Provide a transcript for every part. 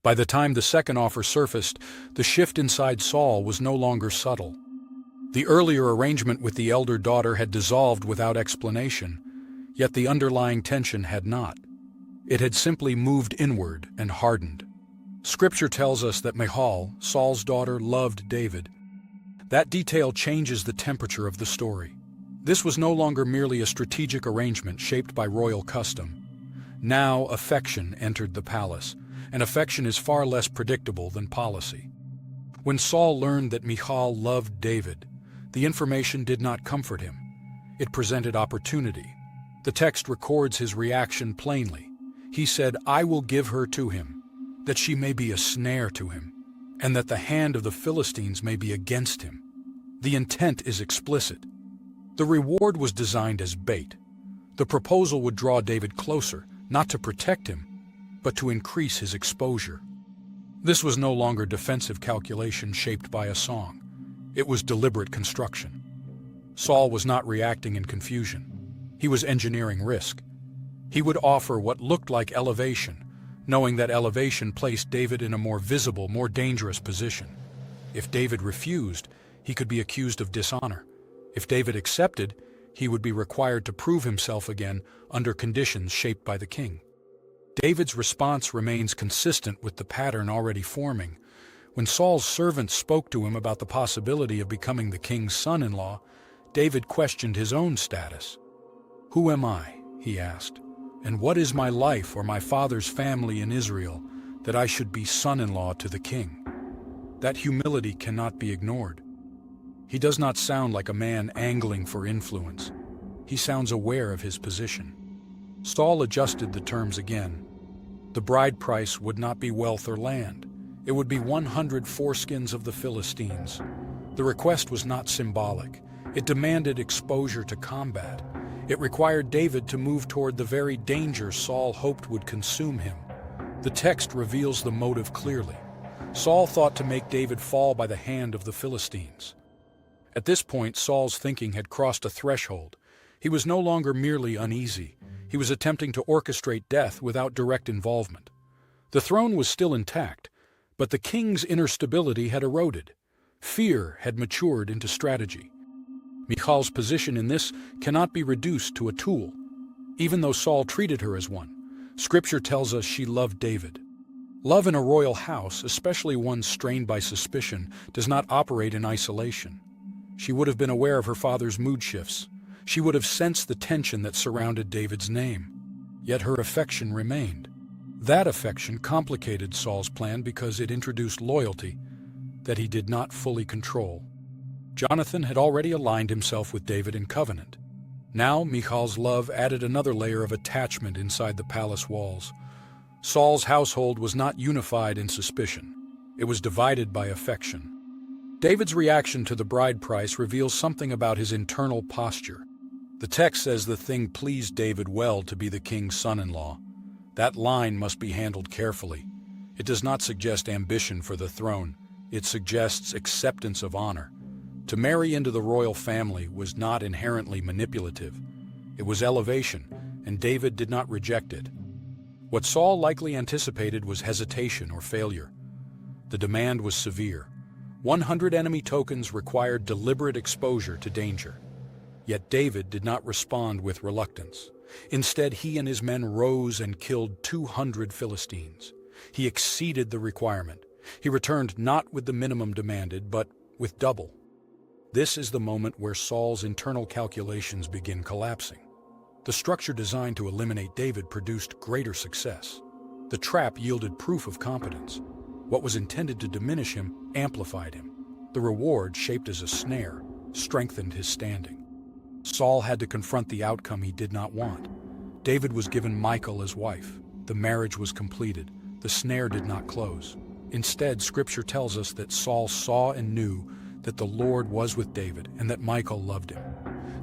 By the time the second offer surfaced, the shift inside Saul was no longer subtle. The earlier arrangement with the elder daughter had dissolved without explanation, yet the underlying tension had not. It had simply moved inward and hardened. Scripture tells us that Michal, Saul's daughter, loved David. That detail changes the temperature of the story. This was no longer merely a strategic arrangement shaped by royal custom. Now affection entered the palace, and affection is far less predictable than policy. When Saul learned that Michal loved David, the information did not comfort him. It presented opportunity. The text records his reaction plainly. He said, "I will give her to him, that she may be a snare to him, and that the hand of the Philistines may be against him." The intent is explicit. The reward was designed as bait. The proposal would draw David closer, not to protect him, but to increase his exposure. This was no longer defensive calculation shaped by a song. It was deliberate construction. Saul was not reacting in confusion. He was engineering risk. He would offer what looked like elevation, knowing that elevation placed David in a more visible, more dangerous position. If David refused, he could be accused of dishonor. If David accepted, he would be required to prove himself again under conditions shaped by the king. David's response remains consistent with the pattern already forming. When Saul's servant spoke to him about the possibility of becoming the king's son-in-law, David questioned his own status. "Who am I?" he asked, "and what is my life or my father's family in Israel that I should be son-in-law to the king?" That humility cannot be ignored. He does not sound like a man angling for influence. He sounds aware of his position. Saul adjusted the terms again. The bride price would not be wealth or land. It would be 100 foreskins of the Philistines. The request was not symbolic. It demanded exposure to combat. It required David to move toward the very danger Saul hoped would consume him. The text reveals the motive clearly. Saul thought to make David fall by the hand of the Philistines. At this point, Saul's thinking had crossed a threshold. He was no longer merely uneasy. He was attempting to orchestrate death without direct involvement. The throne was still intact, but the king's inner stability had eroded. Fear had matured into strategy. Michal's position in this cannot be reduced to a tool. Even though Saul treated her as one, Scripture tells us she loved David. Love in a royal house, especially one strained by suspicion, does not operate in isolation. She would have been aware of her father's mood shifts. She would have sensed the tension that surrounded David's name. Yet her affection remained. That affection complicated Saul's plan because it introduced loyalty that he did not fully control. Jonathan had already aligned himself with David in covenant. Now Michal's love added another layer of attachment inside the palace walls. Saul's household was not unified in suspicion. It was divided by affection. David's reaction to the bride price reveals something about his internal posture. The text says the thing pleased David well to be the king's son-in-law. That line must be handled carefully. It does not suggest ambition for the throne. It suggests acceptance of honor. To marry into the royal family was not inherently manipulative. It was elevation, and David did not reject it. What Saul likely anticipated was hesitation or failure. The demand was severe. 100 enemy tokens required deliberate exposure to danger. Yet David did not respond with reluctance. Instead, he and his men rose and killed 200 Philistines. He exceeded the requirement. He returned not with the minimum demanded, but with double. This is the moment where Saul's internal calculations begin collapsing. The structure designed to eliminate David produced greater success. The trap yielded proof of competence. What was intended to diminish him amplified him. The reward, shaped as a snare, strengthened his standing. Saul had to confront the outcome he did not want. David was given Michal as wife. The marriage was completed. The snare did not close. Instead, Scripture tells us that Saul saw and knew that the Lord was with David and that Michal loved him.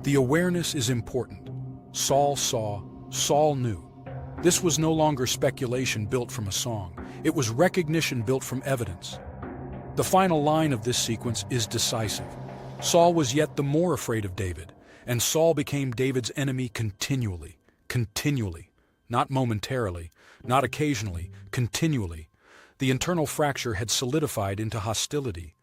The awareness is important. Saul saw, Saul knew. This was no longer speculation built from a song. It was recognition built from evidence. The final line of this sequence is decisive. Saul was yet the more afraid of David, and Saul became David's enemy continually, not momentarily, not occasionally, continually. The internal fracture had solidified into hostility.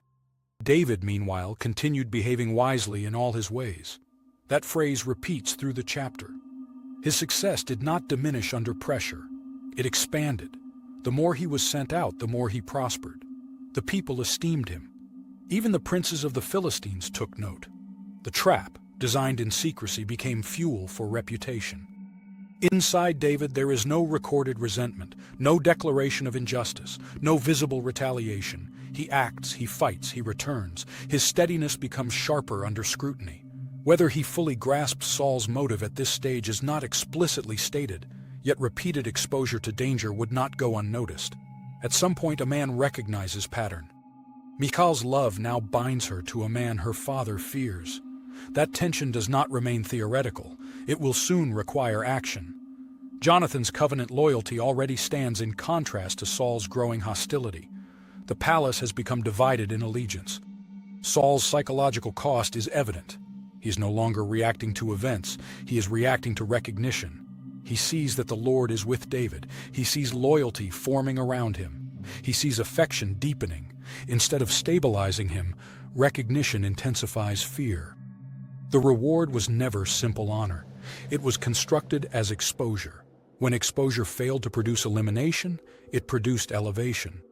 David, meanwhile, continued behaving wisely in all his ways. That phrase repeats through the chapter. His success did not diminish under pressure. It expanded. The more he was sent out, the more he prospered. The people esteemed him. Even the princes of the Philistines took note. The trap, designed in secrecy, became fuel for reputation. Inside David there is no recorded resentment, no declaration of injustice, no visible retaliation. He acts, he fights, he returns. His steadiness becomes sharper under scrutiny. Whether he fully grasps Saul's motive at this stage is not explicitly stated, yet repeated exposure to danger would not go unnoticed. At some point a man recognizes pattern. Michal's love now binds her to a man her father fears. That tension does not remain theoretical. It will soon require action. Jonathan's covenant loyalty already stands in contrast to Saul's growing hostility. The palace has become divided in allegiance. Saul's psychological cost is evident. He is no longer reacting to events. He is reacting to recognition. He sees that the Lord is with David. He sees loyalty forming around him. He sees affection deepening. Instead of stabilizing him, recognition intensifies fear. The reward was never simple honor. It was constructed as exposure. When exposure failed to produce elimination, it produced elevation.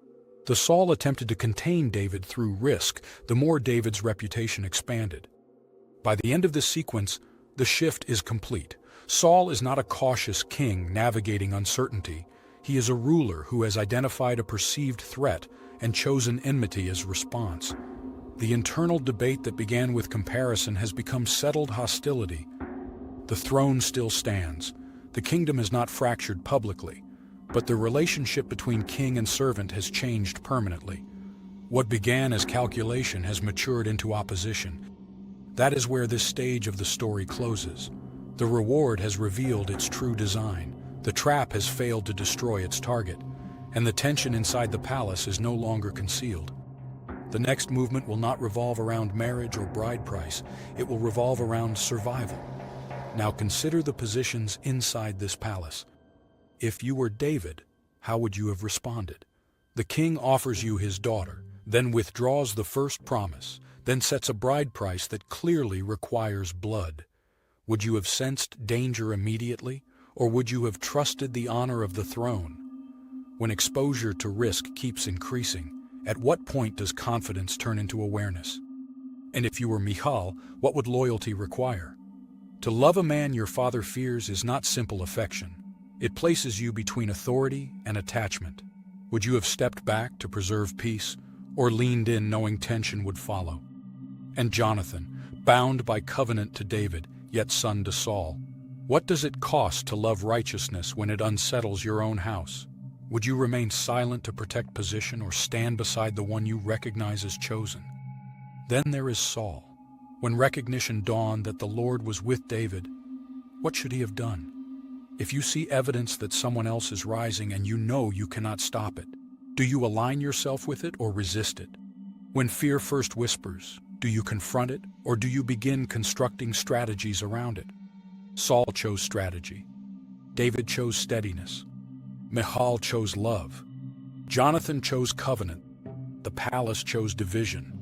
The Saul attempted to contain David through risk. The more David's reputation expanded. By the end of this sequence, the shift is complete. Saul is not a cautious king navigating uncertainty. He is a ruler who has identified a perceived threat and chosen enmity as response. The internal debate that began with comparison has become settled hostility. The throne still stands. The kingdom is not fractured publicly, but the relationship between king and servant has changed permanently. What began as calculation has matured into opposition. That is where this stage of the story closes. The reward has revealed its true design. The trap has failed to destroy its target, and the tension inside the palace is no longer concealed. The next movement will not revolve around marriage or bride price. It will revolve around survival. Now consider the positions inside this palace. If you were David, how would you have responded? The king offers you his daughter, then withdraws the first promise, then sets a bride price that clearly requires blood. Would you have sensed danger immediately, or would you have trusted the honor of the throne? When exposure to risk keeps increasing, at what point does confidence turn into awareness? And if you were Michal, what would loyalty require? To love a man your father fears is not simple affection. It places you between authority and attachment. Would you have stepped back to preserve peace, or leaned in knowing tension would follow? And Jonathan, bound by covenant to David, yet son to Saul. What does it cost to love righteousness when it unsettles your own house? Would you remain silent to protect position or stand beside the one you recognize as chosen? Then there is Saul. When recognition dawned that the Lord was with David, what should he have done? If you see evidence that someone else is rising and you know you cannot stop it, do you align yourself with it or resist it? When fear first whispers, do you confront it or do you begin constructing strategies around it? Saul chose strategy. David chose steadiness. Michal chose love. Jonathan chose covenant. The palace chose division.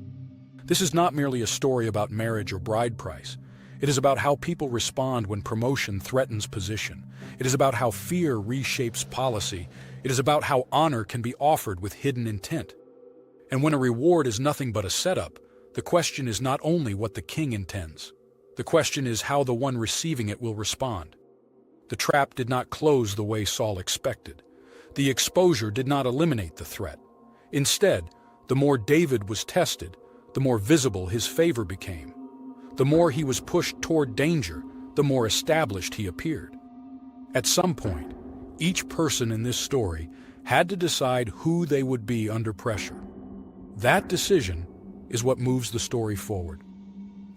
This is not merely a story about marriage or bride price. It is about how people respond when promotion threatens position. It is about how fear reshapes policy. It is about how honor can be offered with hidden intent. And when a reward is nothing but a setup, the question is not only what the king intends. The question is how the one receiving it will respond. The trap did not close the way Saul expected. The exposure did not eliminate the threat. Instead, the more David was tested, the more visible his favor became. The more he was pushed toward danger, the more established he appeared. At some point, each person in this story had to decide who they would be under pressure. That decision is what moves the story forward.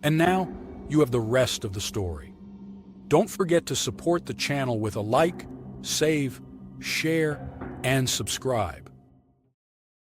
And now, you have the rest of the story. Don't forget to support the channel with a like, save, share, and subscribe.